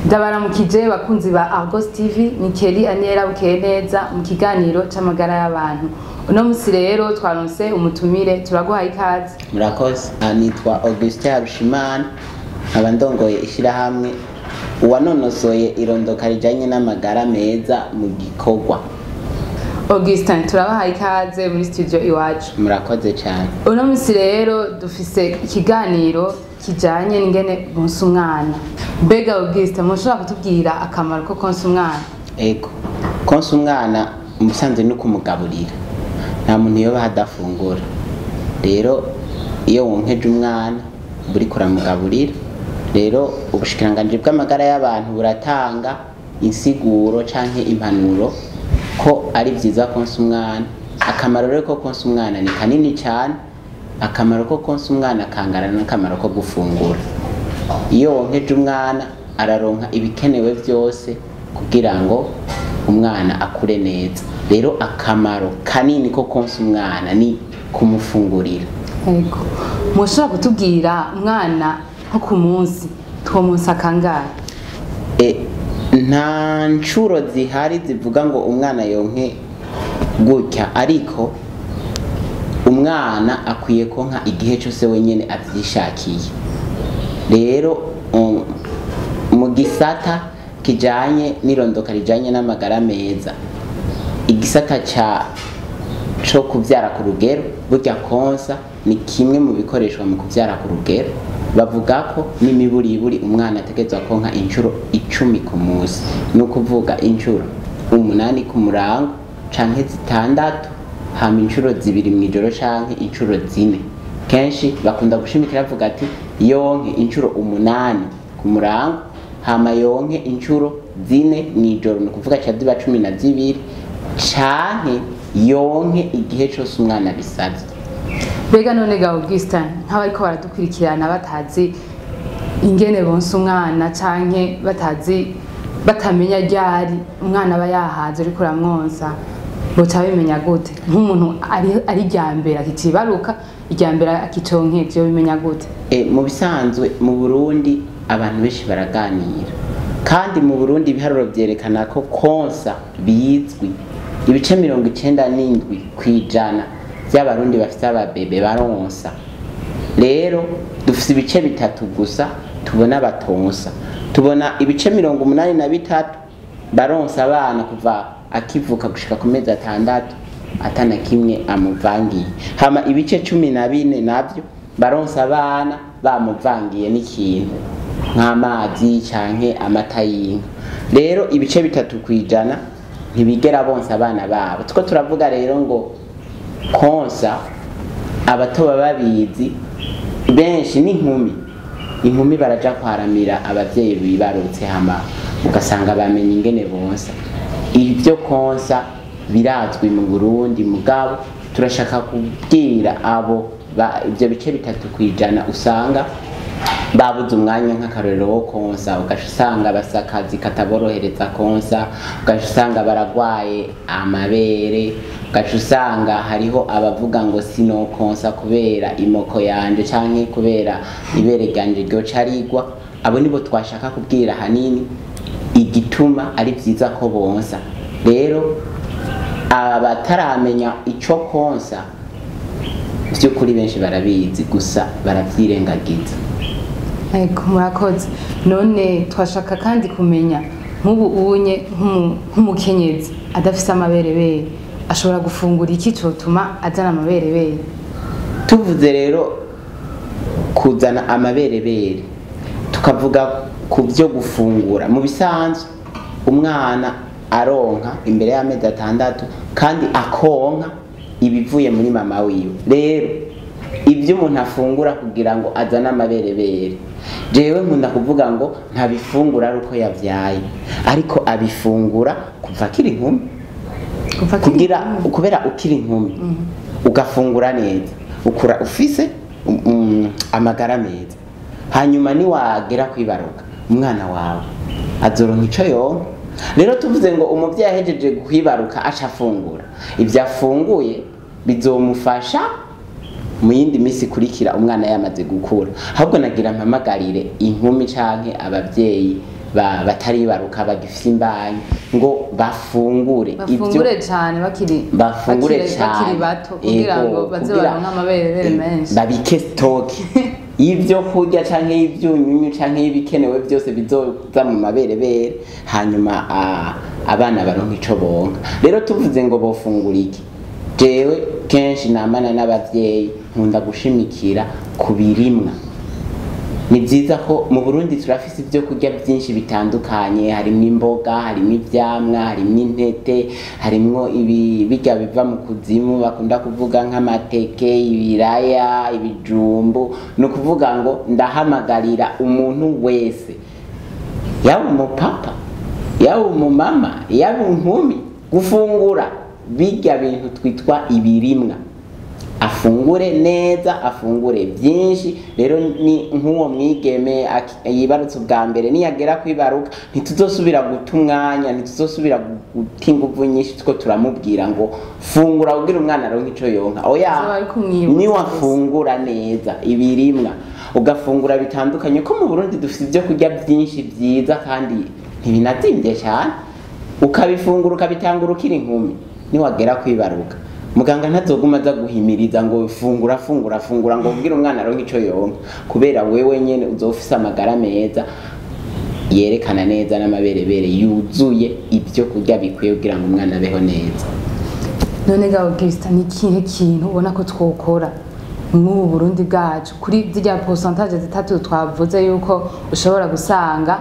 Ndabaramukije bakunzi ba Argos TV, ni Kelly Aniela Bukeneza mu kiganiro c'amagara y'abantu. Uno musi rero twaronse umutumire, turaguhaye ikaze. Murakoze. Nitwa Augustin Harushimana, abandongoye ishirahamwe uwanonosoye irondoka rijanye n'amagara meza mu gikorwa. Augustin, turabahaye ikaze muri studio iwacu. Murakoze cyane. Uno musi rero dufise ikiganiro kijanye n'ingene bonsa umwana. Mbega Augustin, mushobora kutubwira akamaro ko konsa umwana? Ego. Konsa umwana umusanze no kumugaburira. Nta muntu yoba hadafungura. Rero iyo wonkeje umwana buri kuramugaburira. Rero ubushikiranganje bw'amagara y'abantu buratanga insiguro canke impanuro ko ari vyiza konsa umwana. Akamaro rero ko konsa umwana ni kanini cyane. Akamaro ko konsa umwana kangana n'akamaro ko gufungura. Iyo wonkeje umwana araronka ibikenewe byose kugira ngo umwana akure neza. Rero akamaro kanini ko konsa umwana ni kumufungurira. Ego. Mushobora kutubwira umwana nko ku munsi twomunsi kangahe? Nta ncuro zihari zivuga ngo umwana yonke gutya, ariko umwana akwiye konka igihe cyose wenyene avyishakiye. Rero mu gisata kijanye n'irondoka rijanye n'amagara meza, igisata co kuvyara ku rugero, burya konsa ni kimwe mu bikoreshwa mu kuvyara ku rugero. Bavuga ko n'imiburiburi umwana ategezwa konka incuro 10 ku munsi, no kuvuga incuro 8 ku murango canke 6, hama incuro 2 mw'ijoro canke incuro 4. Kenshi bakunda gushimikira bavuga ati yonke incuro 8 ku murango, hama yonke incuro 4 mw'ijoro, no kuvuga cha ziba 12, canke yonke igihe cyose umwana bisavye. Bega none ga Augustin, nk'abariko baradukurikirana batazi ingene bonsa umwana canke batamenya ryari umwana aba yahaze ariko uramwonsa, boca bimenya gute? Nk'umuntu ari ryambere akitibaruka, iryambere akiconke, byo bimenya gute? Mu bisanzwe mu Burundi abantu benshi baraganira, kandi mu Burundi ibiharuro vyerekana ko konsa bizwi. Ibice 97 kwijana by'abarundi bafite ababebe baronsa. Rero dufite ibice bitatu gusa tubona batonsa. Tubona ibice 83 baronsa abana kuva akivuka gushika ku mezi 6 atana kimwe amuvangiye. Hama ibice 14 navyo baronsa abana bamuvangiye n'ikintu nk'amazi canke amata y'inka. Rero ibice bitatu kwijana ntibigera bonsa abana babo. Tuko turavuga rero ngo konsa abato babizi benshi n'inkumi baraja kwaramira abavyeyi bibarutse, hama ugasanga bamenye ingene bonsa. Ivyo konsa birazwi mu Burundi, mugabo turashaka kubwira abo ivyo bice bitatu kwijana usanga babuze umwanya nk'akarorero wo konsa, ugasanga basakazi kataborohereza konsa, ugasanga baragwaye amabere, ugasanga hariho abavuga ngo sino konsa kubera imoko yanje canke kubera ibere ryanje ryoca rigwa. Abo nibo twashaka kubwira hanini igituma ari vyiza ko bonsa. Rero abataramenya ico konsa vy'ukuri benshi barabizi, gusa baravyirengagiza. Ego, murakoze. None twashaka kandi kumenya nk'ubu unye nk'umukenyezi adafise amaberebere ashobora gufungura iki cotuma azana amaberebere? Tuvuze rero kuzana amaberebere, tukavuga ku byo gufungura. Mu bisanzwe umwana aronka imbere y'amezi 6 kandi akonka ibivuye muri mama wiwe. Rero ibyo umuntu afungura kugira ngo azane amaberebere, jewe nkunda kuvuga ngo ntabifungura ari uko yavyaye, ariko abifungura kuva kiri inkumi, kubera ukiri inkumi ugafungura neza, ukura ufise amagara meza. Hanyuma ni wagera kwibaruka umwana wawe azoronka ico yonka. Rero tuvuze ngo umuvyeyi ahejeje kwibaruka aca afungura, ivyo afunguye bizomufasha mu yindi misi kurikira umwana yamaze gukura. Ahubwo nagira mpamagarire inkumi canke abavyeyi bataribaruka bagifite imbanyi ngo bafungure cyane bakiri bato kugira ngo baze baronke amabere menshi babike stoke ibyo kurya canke ivyunyunyu canke ibikenewe byose bizoza mu maberebere hanyuma abana baronka ico bonka. Rero tuvuze ngo bofungura iki, jewe kenshi namana n'abavyeyi nkunda gushimikira ku birimwa. Ni byiza ko mu Burundi turafise ibyo kurya byinshi bitandukanye, harimo imboga, harimo ivyamwa, harimo intete, harimo ibirya biva mu kuzimu bakunda kuvuga nk'amateke, ibiraya, ibijumbu. No kuvuga ngo ndahamagarira umuntu wese, yaba umupapa, yaba umumama, yaba inkumi, gufungura birya bintu twitwa ibirimwa. Afungure neza, afungure byinshi. Rero ni nk'uwo mwigeme yibarutse ubwa mbere niyagera kwibaruka ntituzosubira guta umwanya, ntituzosubira guta inguvu nyinshi two turamubwira ngo fungura kugira umwana aronke ico yonka. Oya, ni wafungura neza ibirimwa ugafungura bitandukanye, ko mu Burundi dufite ibyo kurya byinshi byiza kandi ntibinazimvye cyane. Ukabifungura ukabitangura ukiri inkumi, niwagera kwibaruka muganga ntazoguma aza guhimiriza ngo fungura ngo ubwire umwana aronke ico yonka, kubera wewe nyene uzofisa amagara meza yerekana neza n'amaberebere yuzuye ibyo kurya bikwiye kugira ngo umwana abeho neza. None ga Augustin, ni ikihe kintu ubona ko twokora mu Burundi bwacu kuri zirya pourcentage zitatu twavuze yuko ushobora gusanga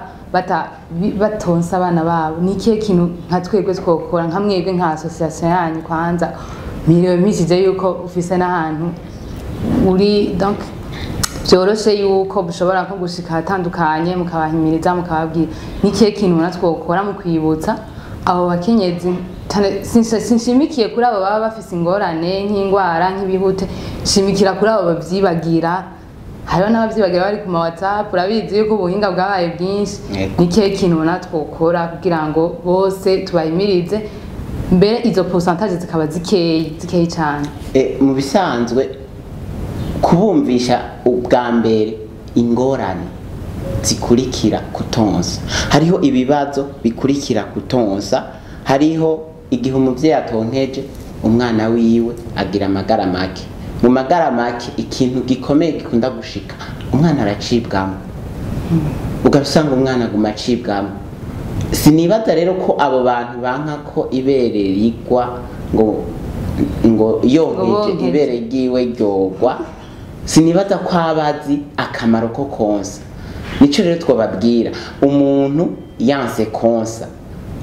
batonsa abana babo? Ni ikihe kintu nka twebwe twokora, nka mwebwe nka association yanyu kwanza miriwe mishije yuko ufise n'ahantu uri, donc byoroshe yuko bushobora nko gushika hatandukanye mukabahimiriza mukababwira? Ni ikihe kintu ubona twokora mu kwibutsa abo bakenyezi? Sinshimikiye kuri abo baba bafise ingorane nk'ingwara nk'ibihute, shimikira kuri abo bavyibagira. Hariho n'abavyibagira bari ku ma WhatsApp, urabizi yuko ubuhinga bwabaye bwinshi. Ni ikihe kintu ubona twokora kugira ngo bose tubahimirize, mbere izo pourcentage zikaba zikeyi cyane? Mu bisanzwe kubumvisha ubwa mbere ingorane zikurikira kutonsa. Hariho ibibazo bikurikira kutonsa. Hariho igihe umuvyeyi atonkeje umwana wiwe agira amagara make. Mu magara make ikintu gikomeye gikunda gushika, umwana aracibwamo, ugasanga umwana aguma acibwamo. Sinibaza rero ko abo bantu banka ko ibere rigwa ngo yonkeje ibere ryiwe ryogwa. Sinibaza ko abazi akamaro ko konsa. Nico rero twobabwira, umuntu yanse konsa,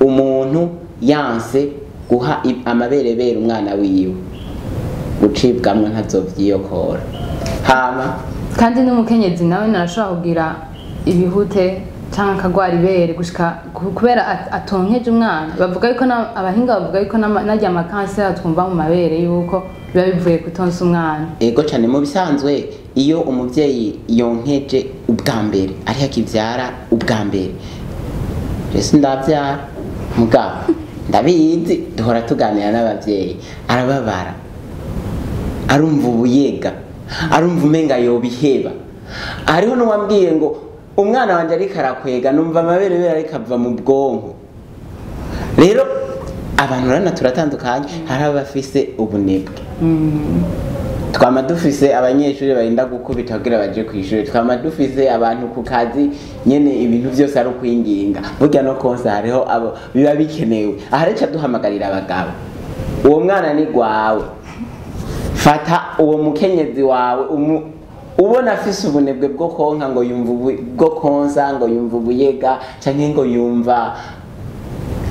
umuntu yanse guha amaberebere umwana wiwe, gucibwamwe ntazovyiyokora. Hama kandi n'umukenyezi nawe narashobora kugira ibihute cyangwa akagwara ibere gushika kubera atonkeje umwana. Bavuga yuko abahinga bavuga yuko najya amakanseri twumva mu mabere yuko biba bivuye kutonsa umwana. Ego cyane, mu bisanzwe iyo umuvyeyi yonkeje ubwa mbere ari akivyara ubwa mbere, rese ndavyara mugabo ndabizi, duhora tuganira n'abavyeyi, arababara, arumva ubuyega, arumva umenga yobiheba. Hariho n'uwambwiye ngo umwana wanje ariko arakwega numva amaberebere ariko ava mu bwonko. Rero abantu rana turatandukanye, hari abafise ubunebwe. Twama dufise abanyeshuri barinda gukubita kugira baje kwishuri, twama dufise abantu ku kazi nyene ibintu byose ari ukwinginga. Burya no konsa hariho abo biba bikenewe. Ahareca duhamagarira abagabo, uwo mwana ni gwawe, fata uwo mukenyezi wawe ubona afise ubunebwe bwo konka ngo yumva bwo konsa, ngo yumva ubuyega canke ngo yumva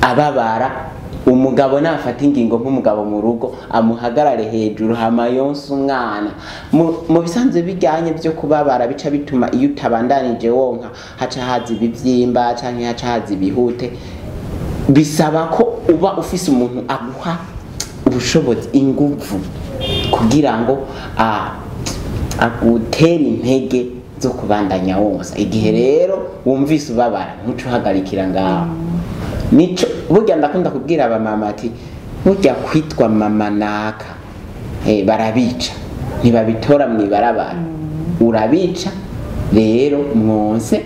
ababara, umugabo nafata ingingo nk'umugabo mu rugo amuhagarare hejuru hama yonsa umwana. Mu bisanzwe bijyanye byo kubabara bica bituma iyo utabandanije wonka haca haza ibivyimba canke haca haza ibihute. Bisaba ko uba ufise umuntu aguha ubushobozi, inguvu, kugira ngo agutera intege zo kubandanya wonsa. Igihe rero wumvise ubabara ntuco hagarikira ngaho. Nico burya ndakunda kubwira abamama ati burya kwitwa mama naka barabica, ntibabitora mwibarabara, urabica. Rero mwonse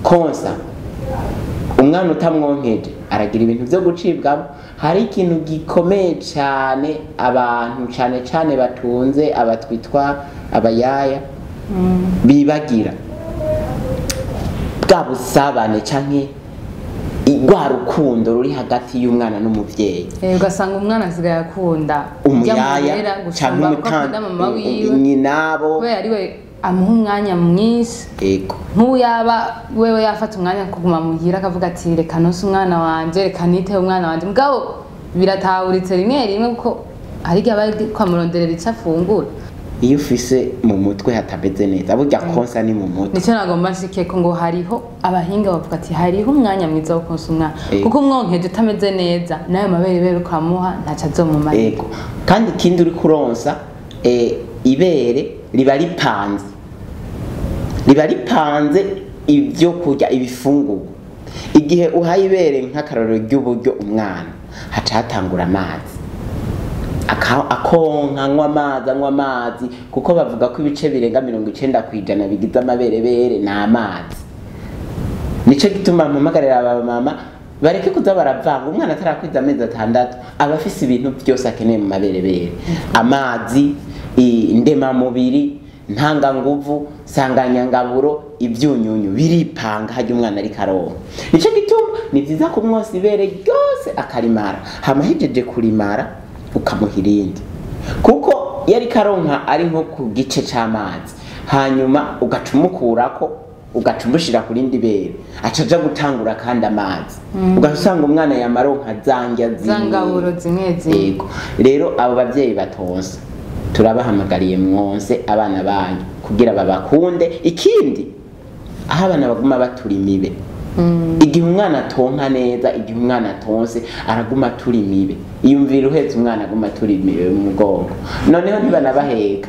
konsa umwana utamwonkeje aragira ibintu byo gucibwamo. Hari ikintu gikomeye cyane abantu cyane batunze abatwitwa abayaya bibagira, bwa busabane canke rwa rukundo ruri hagati y'umwana n'umuvyeyi. Ugasanga umwana asigaye akunda umuyaya canke nyinabo kubera ariwe amuha umwanya mwinshi. Ego nk'ubu yaba wewe yafata umwanya kuguma muhira akavuga ati reka nose umwana wanje, reka niteho umwana wanje, mugabo biratahuritse rimwe rimwe kuko hari igihe aba ari kwamuronderera icyo afungura. Iyo ufise mu mutwe hatameze neza burya konsa ni mu mutwe. Nicyo nagomba nshike ko ngo hariho abahinga bavuga ati hariho umwanya mwiza wo konsa umwana kuko umwonkeje utameze neza nayo mabere ukamuha ntacyo azomumarira. Ego kandi ikindi uri kuronsa ibere riba ripanze ibyo kurya ibifungurwa. Igihe uhaye ibere nk'akarorero ry'uburyo umwana haca hatangura amazi akonka anywa amazi kuko bavuga ko ibice birenga 90% bigize amaberebere na amazi. Nico gituma mpamagarira aba mama bareke kuza baravanga umwana atarakwiza amezi 6 aba afise ibintu byose akeneye mu maberebere: amazi, indema mubiri, ntanga nguvu, sanganyangaburo, ibyunyunyu biripanga hajya umwana ari karonka. Nico gituma ni vyiza kumwosa ibere ryose akarimara, hama hejeje kurimara ukamuhirindi kuko yari karonka ari nko ku gice c'amazi, hanyuma ugacumukurako ugacumushira ku rindi bere acaja gutangura kandi amazi ugasanga umwana yamaronka zangaburo zimwe. Yego rero abo bavyeyi batonsa turabahamagariye mwonse abana banyu kugira babakunde. Ikindi aho abana baguma batura imibe, igihe umwana atonka neza, igihe umwana atonse araguma atura imibe. Iyumvira uhetse umwana aguma atura imibe mu mugongo, noneho ntibanabaheka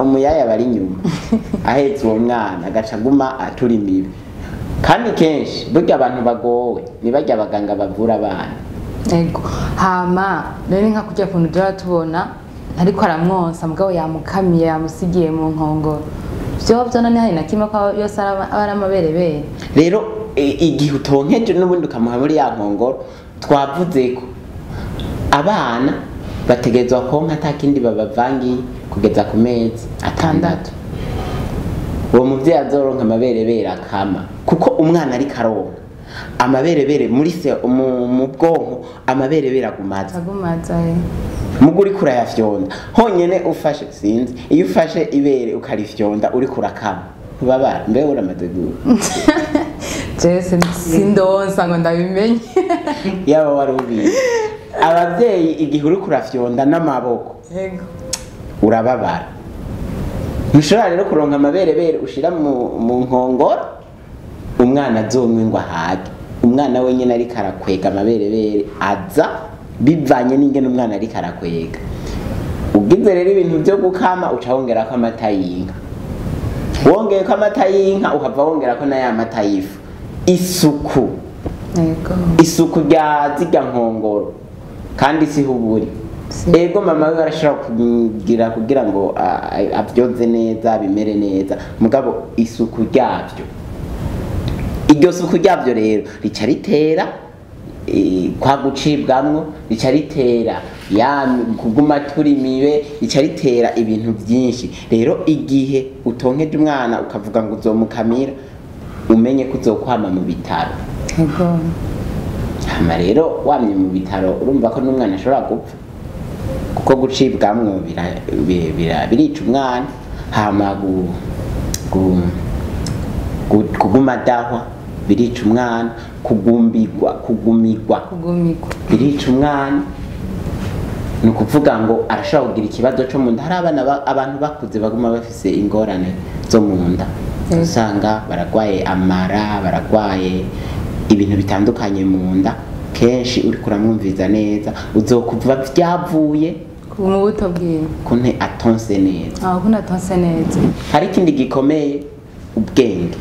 umuyaya bari inyuma ahetse uwo mwana agaca aguma atura imibe. Kandi kenshi burya abantu bagowe nibajya abaganga bavura abana. Ego hama rero nka kujya kuntu dora tubona ariko aramwonsa mugabo yamukamiye yamusigiye mu nkongoro, byo none hari na kimwe ko yose ari amaberebere. Rero igihe utonkeje n'ubundi ukamuha muri ya nkongoro twavuze ko abana bategezwa konka atakindi babavangiye kugeza ku mezi 6. Uwo muvyeyi azoronka amaberebere akama kuko umwana ari karonka amaberebere muri se mu bwonko, amaberebere agumaza muguri kurayafyonda honyene ufashe sinzi. Iyo ufashe ibere ukarifyonda uri kurakama babara mbe uramaze Jese sindonsa ngo ndabimenye yaba warubiye. Abavyeyi igihe uri kurafyonda n'amaboko yego urababara. Ntushobora rero kuronka amaberebere ushira mu nkongoro umwana azomwe ngo ahage. Umwana wenyene ari karakwega amaberebere aza bivanye n'ingene umwana ari karakwega. Ugize rero ibintu byo gukama uca wongera ko amata y'inka, wongeye ko amata y'inka ukava wongera ko na ya mata y'ifu. Isuku rya zirya nkongoro kandi sihuburi. Ego mama we arashobora kugira ngo abyoze neza bimere neza, mugabo isuku ryavyo, iryo suku ryavyo rero rica ritera kwa gucibwamwo, rica ritera kuguma turi imibe, rica ritera ibintu byinshi. Rero igihe utonkeje umwana ukavuga ngo uzomukamira umenye ko uzokwama mu bitaro. Ego hama rero wamye mu bitaro urumva ko n'umwana ashobora gupfa kuko gucibwamwo birica umwana. Hama kuguma dahwa birica umwana, kugumigwa birica umwana. Ni ukuvuga ngo arashobora kugira ikibazo cyo mu nda. Hari abantu bakuze baguma bafise ingorane zo mu nda, usanga baragwaye amara, baragwaye ibintu bitandukanye mu nda. Kenshi uri kuramwumviza neza uzokuva byavuye mu buto bwiwe kunte atonse neza. Kunte atonse neza. Hari ikindi gikomeye, ubwenge.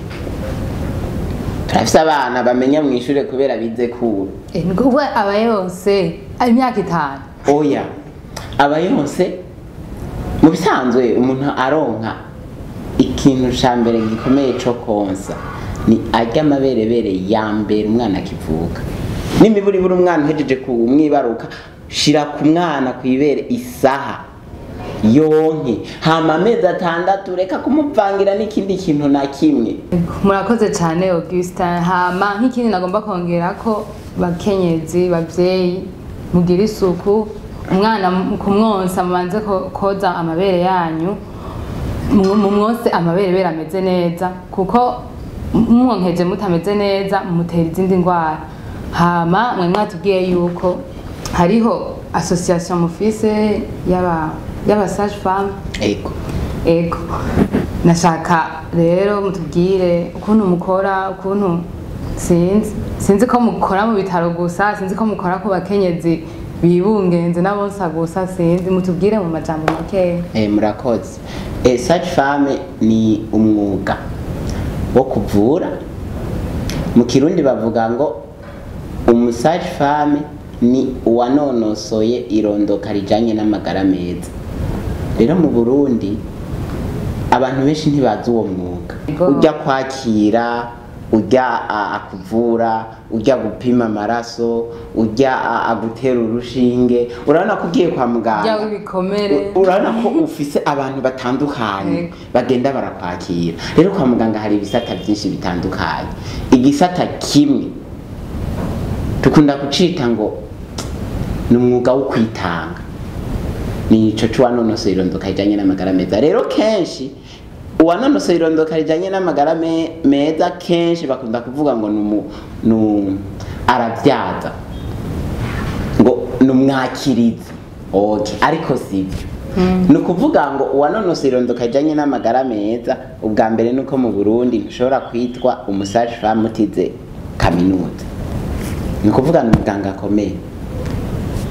Turafise abana bamenya mu ishure kubera bize kuru. Ngo aba yose imyaka 5. Oya aba yose mu bisanzwe umuntu aronka ikintu ca mbere gikomeye cyo konsa ni arya amaberebere ya mbere umwana akivuka. N'imiburiburi umwana uhejeje kumwibaruka shira ku mwana kwibere isaha yonke hama amezi 6 reka kumuvangira n'ikindi kintu na kimwe. Murakoze cyane Augustin. Hama nk'ikindi nagomba kongera ko bakenyezi bavyeyi mugira isuku umwana kumwonsa mubanze koza amabere yanyu mumwose amabere ameze neza kuko mwonkeje mutameze neza mutera izindi ndwara. Hama mwe mwatubwiye yuko hariho association mufise yaba sage femme. Ego nashaka rero mutubwire ukuntu mukora, ukuntu sinzi ko mukora mu bitaro gusa, sinzi ko mukora ku bakenyezi bibungenze n'abonsa gusa, sinzi mutubwire mu majambo make. Murakoze. Sage femme ni umwuga wo kuvura. Mu Kirundi bavuga ngo umusage femme ni uwanonosoye irondoka rijanye n'amagara meza. Rero mu Burundi abantu benshi ntibazi uwo mwuga. Ujya kwakira, ujya akuvura, ujya gupima amaraso, ujya agutera urushinge. Urabona ko ugiye kwa muganga, urabona ko ufise abantu batandukanye bagenda barakwakira. Rero kwa muganga hari ibisata byinshi bitandukanye. Igisata kimwe tukunda kucita ngo ni umwuga wo kwitanga, ni ico cuwanonosoye irondoka rijanye n'amagara meza. Rero kenshi uwanonosoye irondoka rijanye n'amagara meza kenshi bakunda kuvuga ngo aravyaza, ngo numwakiriza. Ariko sivyo. Nukuvuga ngo uwanonosoye irondoka rijanye n'amagara meza ubwa mbere nuko mu Burundi ntushobora kwitwa umusage femme utize kaminuza. Nukuvuga ni umuganga akomeye.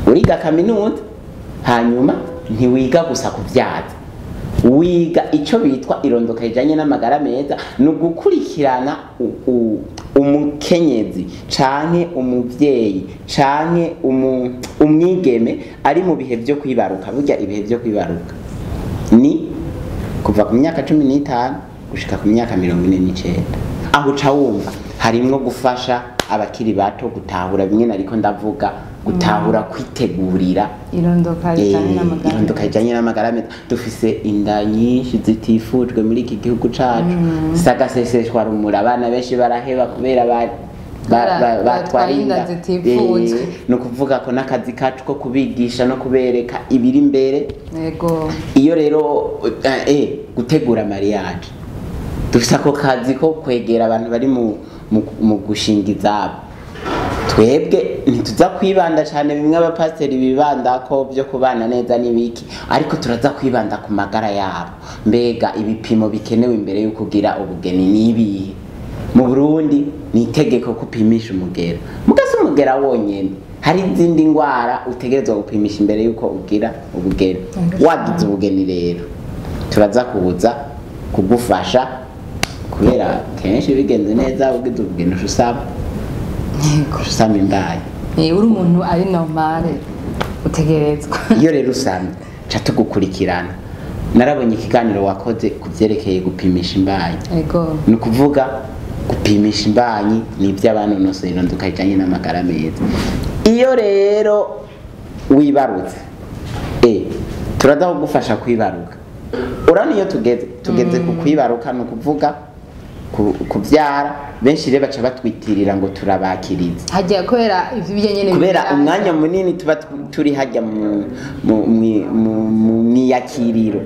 Uriga kaminuza hanyuma ntiwiga gusa kuvyaza, wiga ico bitwa irondoka rijanye n'amagara meza, no gukurikirana umukenyezi canke umuvyeyi canke umwigeme ari mu bihe byo kwibaruka. Burya ibihe byo kwibaruka ni kuva ku myaka 15 gushika ku myaka 49. Aho uca wumva harimwo gufasha abakiri bato gutahura bimwe nariko ndavuga, gutahura kwitegurira irondoka rijanye n'amagara meza. Dufise inda nyinshi zitifujwe muri iki gihugu cacu, sagaseseshwa rumuri. Abana benshi baraheba kubera batwara inda zitifujwe. No kuvuga ko n'akazi kacu ko kubigisha no kubereka ibiri imbere. Iyo rero gutegura mariage dufise ako kazi ko kwegera abantu bari mu gushinga izabo. Twebwe ntituza kwibanda cyane bimwe abapasiteri bibanda ko byo kubana neza n'ibiki, ariko turaza kwibanda ku magara yabo. Mbega ibipimo bikenewe imbere yo kugira ubugeni nibihe? Mu Burundi ni itegeko kupimisha umugera. Mugase umugera wonyene, hari izindi ndwara utegerezwa gupimisha imbere yuko ugira ubugeni. Wagize ubugeni rero turaza kubuza kugufasha, kubera kenshi bigenze neza ugize ubugeni usaba imbaye. Uri umuntu ari normal utegerezwa. Iyo rero usamye ca tugukurikirana. Narabonye ikiganiro wakoze kuvyerekeye gupimisha imbaye. Ni ukuvuga gupimisha imbanyi ni ivy'abanonosoye irondoka rijanye n'amagara meza. Iyo rero wibarutse turaza kugufasha kwibaruka. Urani iyo tugeze ku kwibaruka, no kuvuga kuvyara, benshi rero baca batwitirira ngo turabakiriza. Hajya kubera ivyo nyene, kubera umwanya munini tuba turi hajya mu miyakiriro.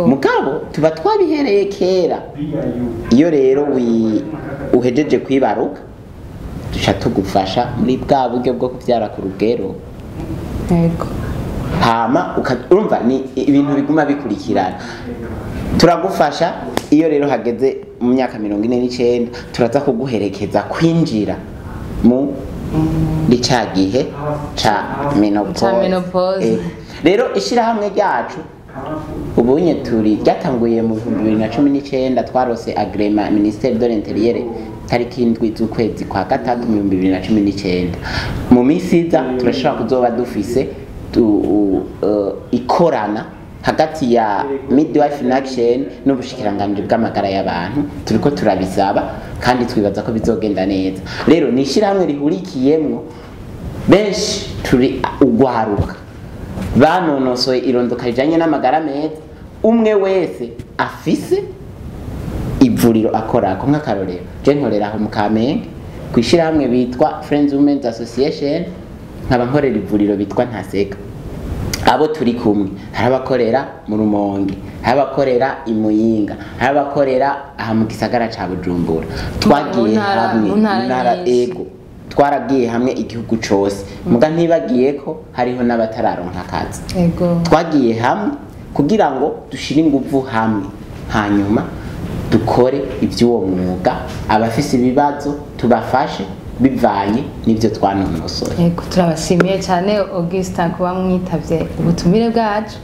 Mugabo tuba twabihereye kera. Iyo rero uhejeje kwibaruka duca tugufasha muri bwa buryo bwo kuvyara ku rugero. Hama urumva ni ibintu biguma bikurikirana. Turagufasha. Iyo rero hageze mu myaka 49 turaza kuguherekeza kwinjira mu gihe ca menopause. Rero ishirahamwe ryacu ubunye turi ryatanguye mu 2019, twarose agrema Ministère de l'Intérieur tariki 7 z'ukwezi kwa gatatu 2019. Mu misiza turashobora kuzoba dufise ikorana hagati ya Midwife in Action n'ubushikiranganji bw'amagara y'abantu turiko turabisaba kandi twibaza ko bizogenda neza. Rero ni ishyirahamwe rihurikiyemwo benshi turi ugwaruka banonosoye irondoka rijanye n'amagara meza, umwe wese afise ivuriro akorako. Nk'akarorero je nkorera aho mu Kamenge kw'ishyirahamwe bitwa Friends Women's Association, nkaba nkorera ivuriro bitwa Ntaseka. Abo turi kumwe hari abakorera mu Rumonge, hari abakorera i Muyinga, hari abakorera aha mu gisagara ca Bujumbura. Twagiye hamwe ntara ego twaragiye hamwe igihugu cose, muga ntibagiye ko hariho n'abatararonka akazi. Twagiye hamwe kugira ngo dushire inguvu hamwe, hanyuma dukore ivy'uwo mwuga, abafise ibibazo tubafashe bivanye n'ivyo twanonosoye. Yego, turabashimiye cyane Augustin kuba mwitavye ubutumire bwacu.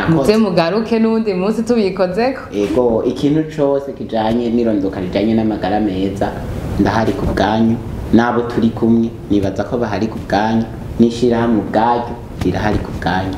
Muze mugaruke n'undi munsi tubikozeko. Yego, ikintu cose kijanye n'irondoka rijanye n'amagara meza ndahari ku bwanyu, nabo turi kumwe nibaza ko bahari ku bwanyu, n'ishirahamwe ubwaryo rirahari ku bwanyu.